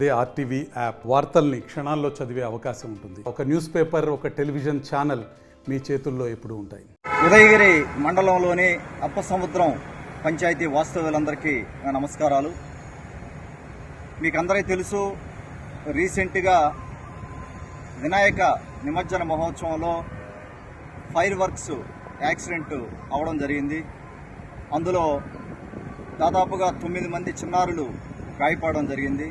అదే RTV app వార్తల్ని క్షణాల్లో చదివే అవకాశం ఉంటుంది. ఒక న్యూస్ పేపర్, ఒక టెలివిజన్ ఛానల్ మీ చేతుల్లో ఎప్పుడూ ఉంటాయి. ఉదయగిరి మండలంలోని అప్పసముద్రం పంచాయతీ వాస్తవ్యులందరికీ నమస్కారాలు. మీకు అందరికీ తెలుసు, రీసెంట్గా వినాయక నిమజ్జన మహోత్సవంలో ఫైర్ వర్క్స్ యాక్సిడెంట్ అవడం జరిగింది. అందులో దాదాపుగా 9 మంది చిన్నారులు గాయపడడం జరిగింది.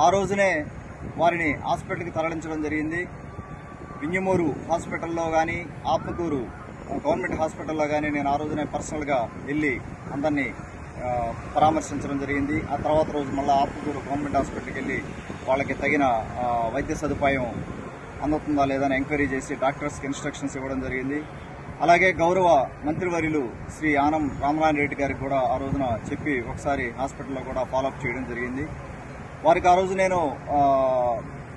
ఆ రోజునే వారిని హాస్పిటల్కి తరలించడం జరిగింది. వింజమూరు హాస్పిటల్లో కానీ, ఆత్మకూరు గవర్నమెంట్ హాస్పిటల్లో కానీ నేను ఆ రోజునే పర్సనల్గా వెళ్ళి అందరినీ పరామర్శించడం జరిగింది. ఆ తర్వాత రోజు మళ్ళీ ఆత్మకూరు గవర్నమెంట్ హాస్పిటల్కి వెళ్ళి వాళ్ళకి తగిన వైద్య సదుపాయం అందుతుందా లేదా అని ఎంక్వైరీ చేసి డాక్టర్స్కి ఇన్స్ట్రక్షన్స్ ఇవ్వడం జరిగింది. అలాగే గౌరవ మంత్రివర్యులు శ్రీ ఆనం రామనారాయణ రెడ్డి గారికి కూడా ఆ రోజున చెప్పి ఒకసారి హాస్పిటల్లో కూడా ఫాలోఅప్ చేయడం జరిగింది. వారికి ఆ రోజు నేను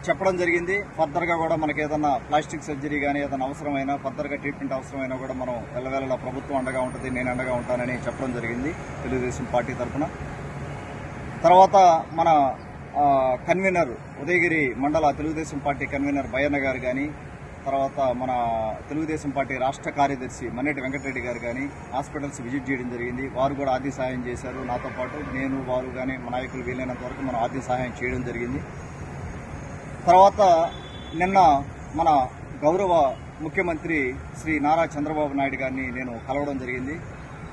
చెప్పడం జరిగింది, ఫర్దర్గా కూడా మనకి ఏదన్నా ప్లాస్టిక్ సర్జరీ కానీ ఏదైనా అవసరమైనా, ఫర్దర్గా ట్రీట్మెంట్ అవసరమైనా కూడా మనం వెళ్ళవేళ ప్రభుత్వం అండగా ఉంటుంది, నేను అండగా ఉంటానని చెప్పడం జరిగింది తెలుగుదేశం పార్టీ తరఫున. తర్వాత మన కన్వీనర్ ఉదయగిరి మండల తెలుగుదేశం పార్టీ కన్వీనర్ బయ్యన్న గారు కానీ, తర్వాత మన తెలుగుదేశం పార్టీ రాష్ట్ర కార్యదర్శి మన్నెటి వెంకటరెడ్డి గారు కానీ హాస్పిటల్స్ విజిట్ చేయడం జరిగింది. వారు కూడా ఆర్థిక సహాయం చేశారు. నాతో పాటు నేను, వారు కానీ మా నాయకులు వీలైనంత వరకు మనం ఆర్థిక సహాయం చేయడం జరిగింది. తర్వాత నిన్న మన గౌరవ ముఖ్యమంత్రి శ్రీ నారా చంద్రబాబు నాయుడు గారిని నేను కలవడం జరిగింది.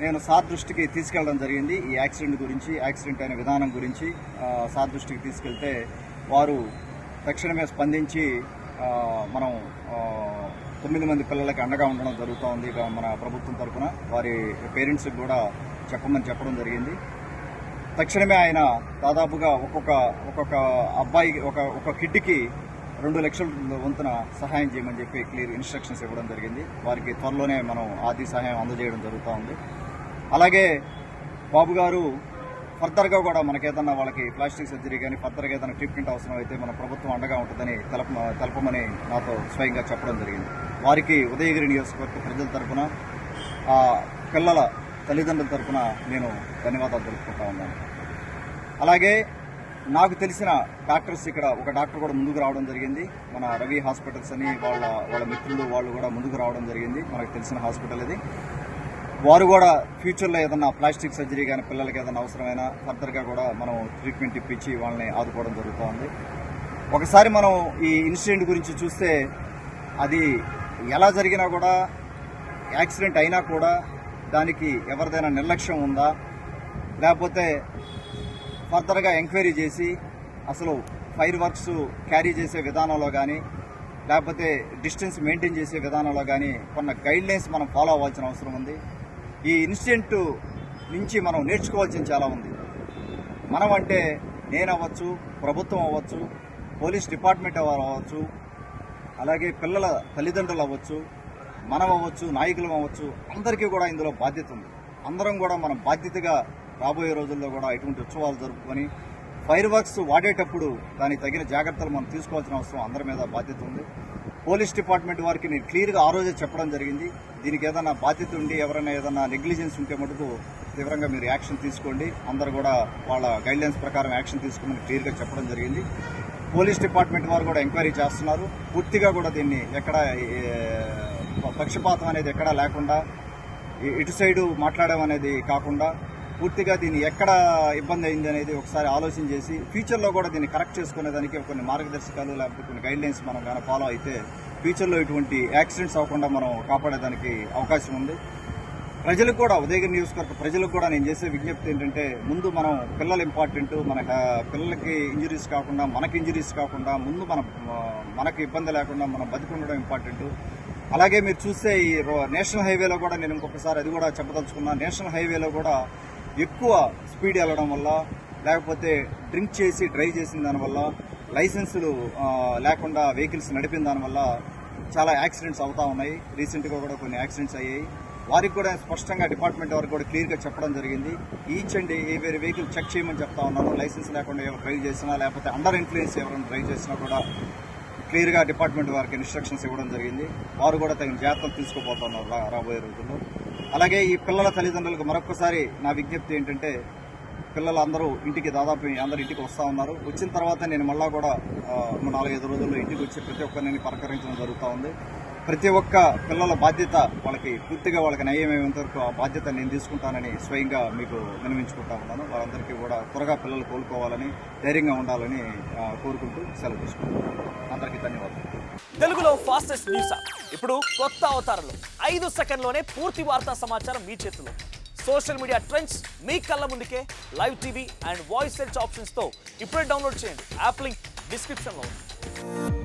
నేను సార్ దృష్టికి తీసుకెళ్లడం జరిగింది. ఈ యాక్సిడెంట్ గురించి, యాక్సిడెంట్ అయిన విధానం గురించి సార్ దృష్టికి తీసుకెళ్తే వారు తక్షణమే స్పందించి మనం 9 మంది పిల్లలకి అండగా ఉండడం జరుగుతూ ఉంది. మన ప్రభుత్వం తరఫున వారి పేరెంట్స్కి కూడా చెప్పడం జరిగింది. తక్షణమే ఆయన దాదాపుగా ఒక్కొక్క అబ్బాయికి ఒక కిడ్కి 2 లక్షల వంతున సహాయం చేయమని చెప్పి క్లియర్ ఇన్స్ట్రక్షన్స్ ఇవ్వడం జరిగింది. వారికి త్వరలోనే మనం ఆర్థిక సహాయం అందజేయడం జరుగుతూ ఉంది. అలాగే బాబు గారు ఫర్దర్గా కూడా మనకేదన్నా వాళ్ళకి ప్లాస్టిక్ సర్జరీ కానీ ఫర్దర్గా ఏదైనా ట్రీట్మెంట్ అవసరం అయితే మన ప్రభుత్వం అండగా ఉంటుందని తెలపమని నాతో స్వయంగా చెప్పడం జరిగింది. వారికి ఉదయగిరి నియోజకవర్గ ప్రజల తరఫున, పిల్లల తల్లిదండ్రుల తరఫున నేను ధన్యవాదాలు తెలుపుకుంటా ఉన్నాను. అలాగే నాకు తెలిసిన డాక్టర్స్, ఇక్కడ ఒక డాక్టర్ కూడా ముందుకు రావడం జరిగింది. మన రవి హాస్పిటల్స్ అని వాళ్ళ మిత్రులు వాళ్ళు కూడా ముందుకు రావడం జరిగింది. మనకు తెలిసిన హాస్పిటల్ ఇది. వారు కూడా ఫ్యూచర్లో ఏదన్నా ప్లాస్టిక్ సర్జరీ కానీ పిల్లలకి ఏదైనా అవసరమైనా ఫర్దర్గా కూడా మనం ట్రీట్మెంట్ ఇప్పించి వాళ్ళని ఆదుకోవడం జరుగుతూ ఉంది. ఒకసారి మనం ఈ ఇన్సిడెంట్ గురించి చూస్తే, అది ఎలా జరిగినా కూడా, యాక్సిడెంట్ అయినా కూడా దానికి ఎవరిదైనా నిర్లక్ష్యం ఉందా, లేకపోతే ఫర్దర్గా ఎంక్వైరీ చేసి అసలు ఫైర్ వర్క్స్ క్యారీ చేసే విధానంలో కానీ, లేకపోతే డిస్టెన్స్ మెయింటైన్ చేసే విధానంలో కానీ కొన్ని గైడ్లైన్స్ మనం ఫాలో అవ్వాల్సిన అవసరం ఉంది. ఈ ఇన్సిడెంట్ నుంచి మనం నేర్చుకోవాల్సింది చాలా ఉంది. మనం అంటే నేను అవ్వచ్చు, ప్రభుత్వం అవ్వచ్చు, పోలీస్ డిపార్ట్మెంట్ అవ్వచ్చు, అలాగే పిల్లల తల్లిదండ్రులు అవ్వచ్చు, మనం అవ్వచ్చు, నాయకులు అవ్వచ్చు, అందరికీ కూడా ఇందులో బాధ్యత ఉంది. అందరం కూడా మనం బాధ్యతగా రాబోయే రోజుల్లో కూడా ఇటువంటి ఉత్సవాలు జరుపుకొని ఫైర్ వర్క్స్ వాడేటప్పుడు దానికి తగిన జాగ్రత్తలు మనం తీసుకోవాల్సిన అవసరం అందరి మీద బాధ్యత ఉంది. పోలీస్ డిపార్ట్మెంట్ వారికి నేను క్లియర్గా ఆ రోజే చెప్పడం జరిగింది, దీనికి ఏదైనా బాధ్యత ఉండి ఎవరైనా ఏదైనా నెగ్లిజెన్స్ ఉంటే మటుకు తీవ్రంగా మీరు యాక్షన్ తీసుకోండి, అందరూ కూడా వాళ్ళ గైడ్లైన్స్ ప్రకారం యాక్షన్ తీసుకోమని క్లియర్గా చెప్పడం జరిగింది. పోలీస్ డిపార్ట్మెంట్ వారు కూడా ఎంక్వైరీ చేస్తున్నారు. పూర్తిగా కూడా దీన్ని ఎక్కడ పక్షపాతం అనేది ఎక్కడా లేకుండా, ఇటు సైడు మాట్లాడడం అనేది కాకుండా పూర్తిగా దీన్ని ఎక్కడ ఇబ్బంది అయింది అనేది ఒకసారి ఆలోచన చేసి ఫ్యూచర్లో కూడా దీన్ని కరెక్ట్ చేసుకునేదానికి కొన్ని మార్గదర్శకాలు లేకపోతే కొన్ని గైడ్లైన్స్ మనం కానీ ఫాలో అయితే ఫ్యూచర్లో ఇటువంటి యాక్సిడెంట్స్ అవ్వకుండా మనం కాపాడేదానికి అవకాశం ఉంది. ప్రజలకు కూడా, ఉదయగిరి నియోజకవర్గ ప్రజలకు కూడా నేను చేసే విజ్ఞప్తి ఏంటంటే, ముందు మనం పిల్లలు ఇంపార్టెంట్, మన పిల్లలకి ఇంజరీస్ కాకుండా, మనకి ఇంజరీస్ కాకుండా, ముందు మనకి ఇబ్బంది లేకుండా మనం బతికుండడం ఇంపార్టెంట్. అలాగే మీరు చూస్తే ఈ నేషనల్ హైవేలో కూడా నేను ఇంకొకసారి అది కూడా చెప్పదలుచుకున్నా, నేషనల్ హైవేలో కూడా ఎక్కువ స్పీడ్ వెళ్ళడం వల్ల, లేకపోతే డ్రింక్ చేసి డ్రైవ్ చేసిన దానివల్ల, లైసెన్సులు లేకుండా వెహికల్స్ నడిపిన దానివల్ల చాలా యాక్సిడెంట్స్ అవుతూ ఉన్నాయి. రీసెంట్గా కూడా కొన్ని యాక్సిడెంట్స్ అయ్యాయి. వారికి కూడా స్పష్టంగా డిపార్ట్మెంట్ వారికి కూడా క్లియర్గా చెప్పడం జరిగింది. ఈచ్ అండ్ ఎవరి వెహికల్ చెక్ చేయమని చెప్తా ఉన్నాను. లైసెన్స్ లేకుండా ఎవరు డ్రైవ్ చేసినా, లేకపోతే అండర్ ఇన్ఫ్లుయెన్స్ ఎవరైనా డ్రైవ్ చేసినా కూడా క్లియర్గా డిపార్ట్మెంట్ వారికి ఇన్స్ట్రక్షన్స్ ఇవ్వడం జరిగింది. వారు కూడా తగిన జాగ్రత్తలు తీసుకోబోతున్నారు రాబోయే రోజుల్లో. అలాగే ఈ పిల్లల తల్లిదండ్రులకు మరొకసారి నా విజ్ఞప్తి ఏంటంటే, పిల్లలు అందరూ ఇంటికి దాదాపు అందరు ఇంటికి వస్తూ ఉన్నారు. వచ్చిన తర్వాత నేను మళ్ళా కూడా 4-5 రోజుల్లో ఇంటికి వచ్చి ప్రతి ఒక్కరిని పలకరించడం జరుగుతూ ఉంది. ప్రతి ఒక్క పిల్లల బాధ్యత వాళ్ళకి పూర్తిగా వాళ్ళకి నయమయ్యేంత వరకు ఆ బాధ్యత నేను తీసుకుంటానని స్వయంగా మీకు విన్నవించుకుంటా ఉన్నాను. వాళ్ళందరికీ కూడా త్వరగా పిల్లలు కోలుకోవాలని, ధైర్యంగా ఉండాలని కోరుకుంటూ సెలవు తీసుకుంటాను. అందరికీ ధన్యవాదాలు. తెలుగులో ఫాస్టెస్ట్ న్యూస్ యాప్ ఇప్పుడు కొత్త అవతారంలో 5 సెకండ్లోనే పూర్తి వార్తా సమాచారం మీ చేతిలో. సోషల్ మీడియా ట్రెండ్స్ మీ కళ్ళ ముందుకే live TV and voice search ఆప్షన్స్తో ఇప్పుడే డౌన్లోడ్ చేయండి. యాప్ లింక్ డిస్క్రిప్షన్లో ఉంది.